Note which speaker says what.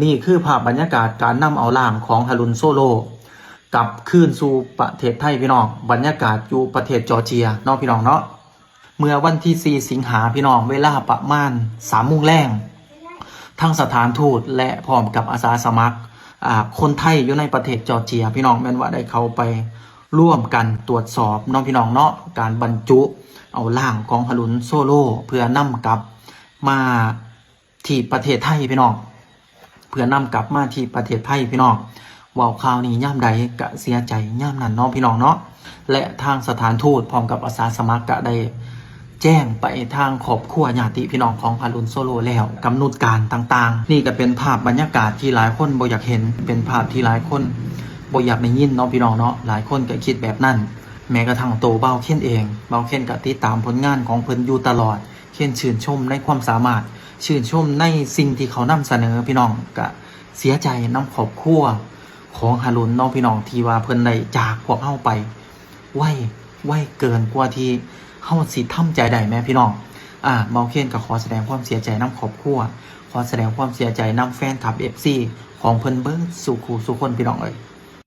Speaker 1: นี่คือภาพบรรยากาศการนำเอาร่างของฮารุนโซโลกลับคืนสู่ประเทศไทยพี่น้องบรรยากาศอยู่ประเทศจอร์เจียเนาะพี่น้องเนาะเมื่อวันที่4สิงหาพี่น้องเวลาประมาณ3 โมงแรงทั้งสถานทูตและพร้อมกับอาสาสมัครคนไทยอยู่ในประเทศจอร์เจียพี่น้องแม้นว่าได้เข้าไปร่วมกันตรวจสอบน้องพี่น้องเนาะการบรรจุเอาร่างของฮารุนโซโลเพื่อนำกลับมาที่ประเทศไทยพี่น้องเพื่อนำกลับมาที่ประเทศไทยพี่น้องว่าข่าวนี้ย่ำใดกะเสียใจย่ำนั้นน้องพี่น้องเนาะและทางสถานทูตพร้อมกับอาสาสมัครกะได้แจ้งไปทางครอบครัวญาติพี่น้องของฮารุนโซโลแล้วกำหนดการต่างๆนี่ก็เป็นภาพบรรยากาศที่หลายคนบ่อยากเห็นเป็นภาพที่หลายคนบ่อยากได้ยินเนาะพี่น้องเนาะหลายคนก็คิดแบบนั้นแม้กระทั่งโตเบาเค้นเองเบาเค้นก็ติดตามผลงานของเพิ่นอยู่ตลอดเค้นชื่นชมในความสามารถชื่นชมในสิ่งที่เขานำเสนอพี่น้องก็เสียใจนำครอบครัวของฮารุนน้องพี่น้องที่ว่าเพิ่นได้จากพวกเฮาไปไวเกินกว่าที่เฮาสิทำใจได้แม่พี่น้องเบาเคนก็ขอแสดงความเสียใจนำครอบครัวขอแสดงความเสียใจนำแฟนคลับ FC ของเพิ่นเบิ่งสู่คู่สู่คนพี่น้องเอ้ย